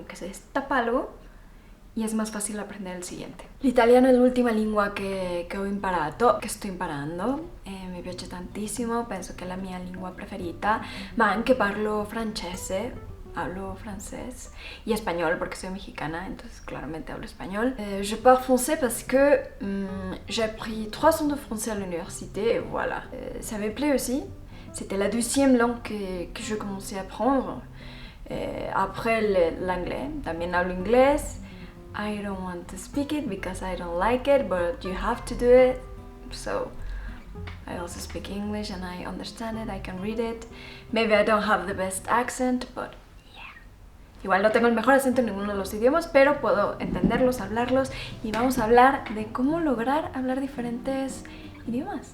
como que se destapa algo y es más fácil aprender el siguiente. L'italiano è l'ultima lingua che ho imparato, che sto imparando, mi piace tantissimo, penso che è la mia lingua preferita, ma anche parlo francese, hablo francés y español porque soy mexicana, entonces claramente hablo español. Je parle français parce que j'ai appris 3 ans de français à l'université et voilà. Ça me plaît aussi, c'était la 2e langue que je commençais à apprendre. Après l'anglais, también hablo inglés. I don't want to speak it because I don't like it, but you have to do it. So I also speak English and I understand it, I can read it. Maybe I don't have the best accent, but yeah. Igual no tengo el mejor acento en ninguno de los idiomas, pero puedo entenderlos, hablarlos, y vamos a hablar de cómo lograr hablar diferentes idiomas.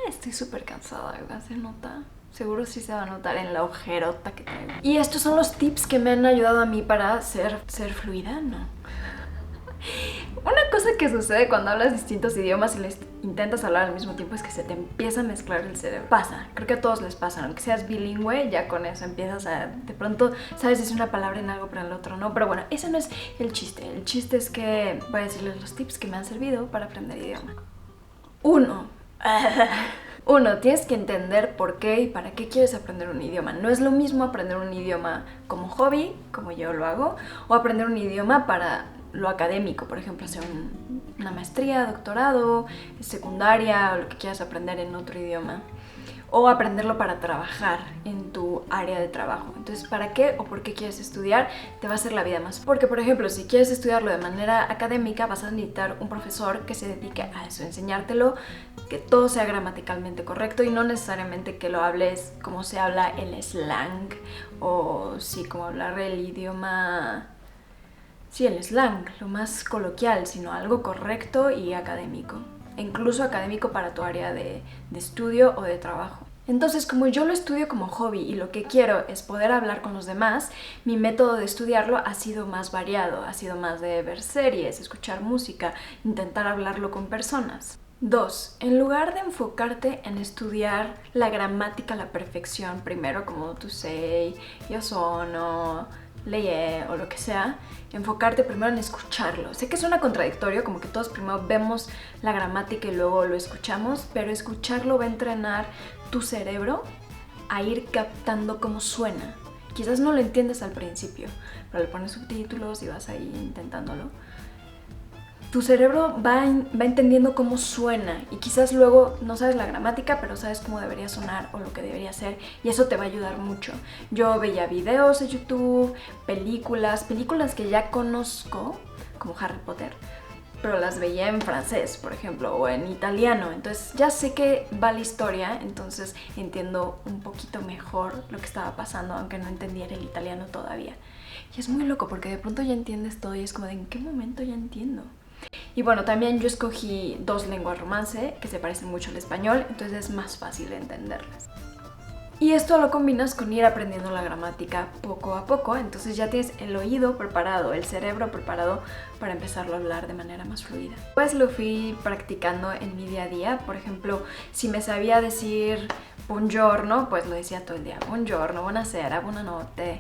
Estoy súper cansada, ¿se nota? Seguro sí se va a notar en la ojerota que traigo. Y estos son los tips que me han ayudado a mí para ser fluida, ¿no? Una cosa que sucede cuando hablas distintos idiomas y les intentas hablar al mismo tiempo es que se te empieza a mezclar el cerebro. Pasa, creo que a todos les pasa, aunque seas bilingüe, ya con eso empiezas a... De pronto sabes decir una palabra en algo pero en el otro no. Pero bueno, ese no es el chiste. El chiste es que voy a decirles los tips que me han servido para aprender idioma. 1. Tienes que entender por qué y para qué quieres aprender un idioma. No es lo mismo aprender un idioma como hobby, como yo lo hago, o aprender un idioma para lo académico, por ejemplo, hacer una maestría, doctorado, secundaria, o lo que quieras aprender en otro idioma. O aprenderlo para trabajar en tu área de trabajo. Entonces, ¿para qué o por qué quieres estudiar? Te va a hacer la vida más... Porque, por ejemplo, si quieres estudiarlo de manera académica, vas a necesitar un profesor que se dedique a eso, enseñártelo, que todo sea gramaticalmente correcto y no necesariamente que lo hables como se habla el slang, o sí, como hablar el idioma... Sí, el slang, lo más coloquial, sino algo correcto y académico. Incluso académico para tu área de estudio o de trabajo. Entonces, como yo lo estudio como hobby y lo que quiero es poder hablar con los demás, mi método de estudiarlo ha sido más variado, ha sido más de ver series, escuchar música, intentar hablarlo con personas. 2. En lugar de enfocarte en estudiar la gramática a la perfección, primero como tu sei, io sono, leye o lo que sea, enfocarte primero en escucharlo. Sé que suena contradictorio, como que todos primero vemos la gramática y luego lo escuchamos, pero escucharlo va a entrenar tu cerebro a ir captando cómo suena. Quizás no lo entiendes al principio, pero le pones subtítulos y vas ahí intentándolo. Tu cerebro va entendiendo cómo suena y quizás luego no sabes la gramática, pero sabes cómo debería sonar o lo que debería ser, y eso te va a ayudar mucho. Yo veía videos de YouTube, películas que ya conozco, como Harry Potter, pero las veía en francés, por ejemplo, o en italiano. Entonces ya sé que va la historia, entonces entiendo un poquito mejor lo que estaba pasando, aunque no entendiera el italiano todavía. Y es muy loco porque de pronto ya entiendes todo y es como de ¿en qué momento ya entiendo? Y bueno, también yo escogí 2 lenguas romance que se parecen mucho al español, entonces es más fácil de entenderlas. Y esto lo combinas con ir aprendiendo la gramática poco a poco, entonces ya tienes el oído preparado, el cerebro preparado para empezarlo a hablar de manera más fluida. Pues lo fui practicando en mi día a día. Por ejemplo, si me sabía decir buongiorno, pues lo decía todo el día. Buongiorno, buonasera, buonanotte,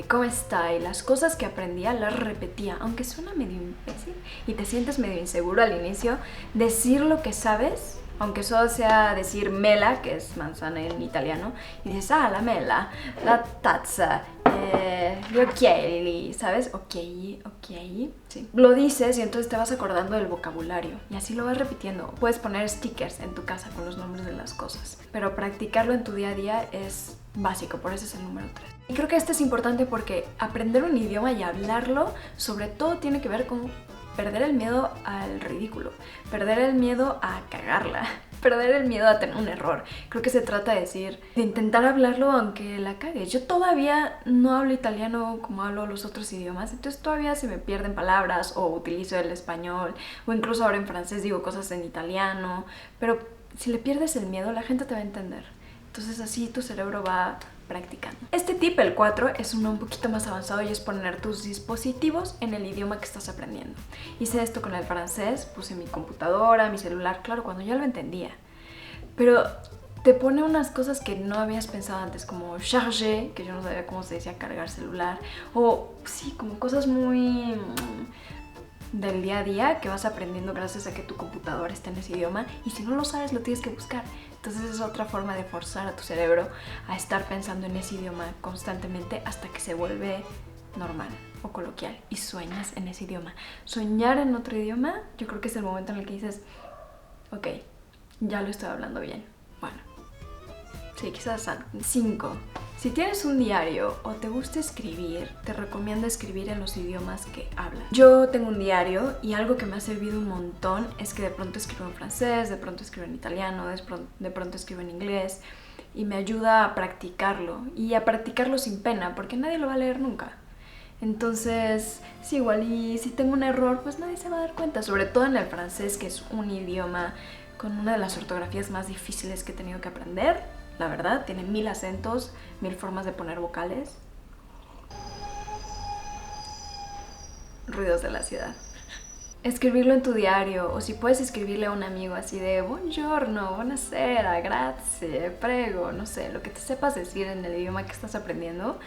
¿cómo está? Y las cosas que aprendía las repetía, aunque suena medio imbécil y te sientes medio inseguro al inicio. Decir lo que sabes, aunque solo sea decir mela, que es manzana en italiano, y dices, la mela, la tazza, gli occhiali, ¿sabes? Ok, sí. Lo dices y entonces te vas acordando del vocabulario y así lo vas repitiendo. Puedes poner stickers en tu casa con los nombres de las cosas, pero practicarlo en tu día a día es básico, por eso es el número 3. Y creo que este es importante porque aprender un idioma y hablarlo, sobre todo, tiene que ver con perder el miedo al ridículo, perder el miedo a cagarla, perder el miedo a tener un error. Creo que se trata de intentar hablarlo aunque la cagues. Yo todavía no hablo italiano como hablo los otros idiomas, entonces todavía se me pierden palabras o utilizo el español, o incluso ahora en francés digo cosas en italiano, pero si le pierdes el miedo, la gente te va a entender. Entonces así tu cerebro va practicando. Este tip, el 4, es uno un poquito más avanzado y es poner tus dispositivos en el idioma que estás aprendiendo. Hice esto con el francés, puse mi computadora, mi celular, claro, cuando ya lo entendía. Pero te pone unas cosas que no habías pensado antes, como charger, que yo no sabía cómo se decía cargar celular, o sí, como cosas muy del día a día que vas aprendiendo gracias a que tu computadora está en ese idioma, y si no lo sabes lo tienes que buscar. Entonces es otra forma de forzar a tu cerebro a estar pensando en ese idioma constantemente hasta que se vuelve normal o coloquial y sueñas en ese idioma. Soñar en otro idioma, yo creo que es el momento en el que dices, ok, ya lo estoy hablando bien. Bueno, sí, quizás 5. Si tienes un diario o te gusta escribir, te recomiendo escribir en los idiomas que hablas. Yo tengo un diario y algo que me ha servido un montón es que de pronto escribo en francés, de pronto escribo en italiano, de pronto escribo en inglés, y me ayuda a practicarlo y a practicarlo sin pena, porque nadie lo va a leer nunca. Entonces, sí, igual, y si tengo un error, pues nadie se va a dar cuenta, sobre todo en el francés, que es un idioma con una de las ortografías más difíciles que he tenido que aprender. La verdad, tiene 1000 acentos, 1000 formas de poner vocales. Ruidos de la ciudad. Escribirlo en tu diario, o si puedes escribirle a un amigo así de buongiorno, buonasera, grazie, prego, no sé, lo que te sepas decir en el idioma que estás aprendiendo,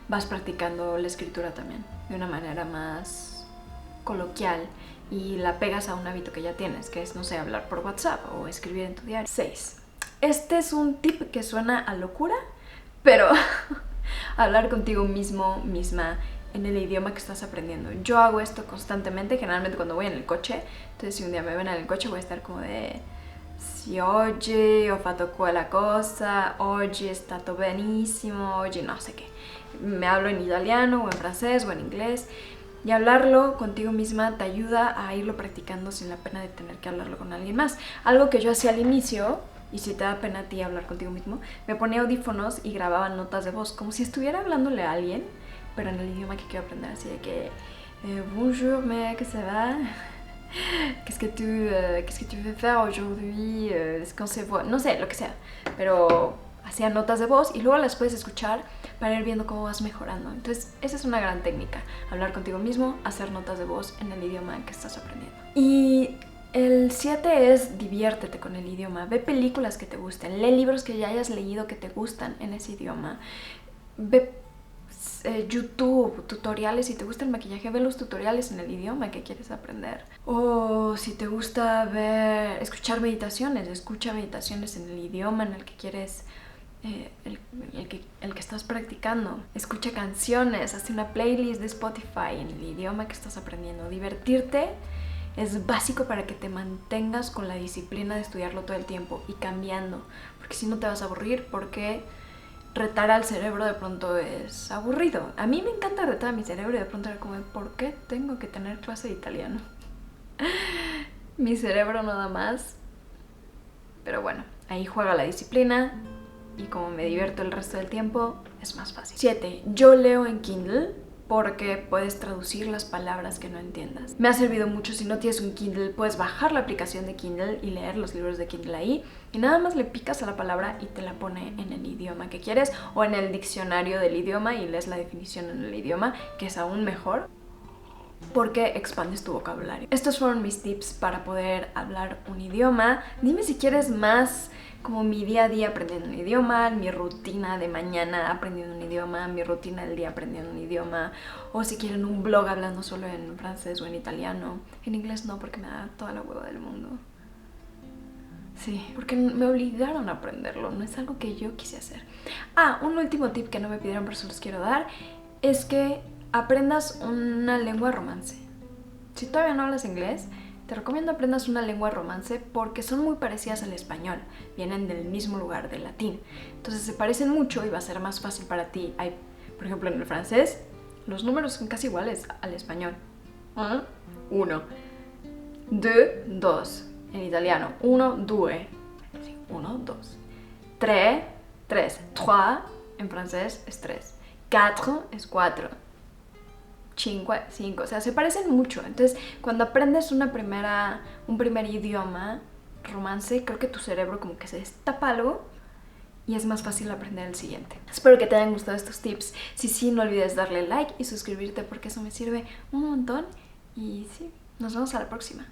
vas practicando la escritura también, de una manera más coloquial, y la pegas a un hábito que ya tienes, que es, no sé, hablar por WhatsApp o escribir en tu diario. 6. Este es un tip que suena a locura, pero hablar contigo mismo, misma, en el idioma que estás aprendiendo. Yo hago esto constantemente, generalmente cuando voy en el coche. Entonces si un día me ven en el coche voy a estar como de si oggi ho fatto quella cosa, oggi è stato benissimo, oggi no sé qué. Me hablo en italiano o en francés o en inglés. Y hablarlo contigo misma te ayuda a irlo practicando sin la pena de tener que hablarlo con alguien más. Algo que yo hacía al inicio, y si te da pena a ti hablar contigo mismo, me ponía audífonos y grababa notas de voz, como si estuviera hablándole a alguien, pero en el idioma que quiero aprender, así de que bonjour mec, ça va? Qu'est-ce que tu veux faire aujourd'hui? Est-ce qu'on se voit? No sé, lo que sea, pero hacía notas de voz y luego las puedes escuchar para ir viendo cómo vas mejorando. Entonces esa es una gran técnica, hablar contigo mismo, hacer notas de voz en el idioma que estás aprendiendo. Y el 7 es diviértete con el idioma, ve películas que te gusten, lee libros que ya hayas leído que te gustan en ese idioma, ve YouTube, tutoriales. Si te gusta el maquillaje, ve los tutoriales en el idioma que quieres aprender. O si te gusta escuchar meditaciones, escucha meditaciones en el idioma en el que quieres, el que estás practicando. Escucha canciones, hazte una playlist de Spotify en el idioma que estás aprendiendo. Divertirte es básico para que te mantengas con la disciplina de estudiarlo todo el tiempo y cambiando, porque si no te vas a aburrir, porque retar al cerebro de pronto es aburrido. A mí me encanta retar a mi cerebro y de pronto era como, ¿por qué tengo que tener clase de italiano? Mi cerebro no da más. Pero bueno, ahí juega la disciplina y como me divierto el resto del tiempo, es más fácil. 7. Yo leo en Kindle porque puedes traducir las palabras que no entiendas. Me ha servido mucho. Si no tienes un Kindle, puedes bajar la aplicación de Kindle y leer los libros de Kindle ahí, y nada más le picas a la palabra y te la pone en el idioma que quieres o en el diccionario del idioma y lees la definición en el idioma, que es aún mejor porque expandes tu vocabulario. Estos fueron mis tips para poder hablar un idioma. Dime si quieres más como mi día a día aprendiendo un idioma, mi rutina de mañana aprendiendo un idioma, mi rutina del día aprendiendo un idioma, o si quieren un blog hablando solo en francés o en italiano. En inglés no, porque me da toda la hueva del mundo. Sí, porque me obligaron a aprenderlo, no es algo que yo quise hacer. Un último tip que no me pidieron pero se los quiero dar, es que aprendas una lengua romance. Si todavía no hablas inglés, te recomiendo aprendas una lengua romance porque son muy parecidas al español, vienen del mismo lugar, del latín. Entonces se parecen mucho y va a ser más fácil para ti. Por ejemplo, en el francés, los números son casi iguales al español. 1, 2, 2. En italiano, 1, 2. 1, 2. 3, 3. 3 en francés es 3. 4 es 4. 5, 5, o sea, se parecen mucho. Entonces, cuando aprendes un primer idioma romance, creo que tu cerebro como que se destapa algo y es más fácil aprender el siguiente. Espero que te hayan gustado estos tips. Si sí, no olvides darle like y suscribirte porque eso me sirve un montón. Y sí, nos vemos a la próxima.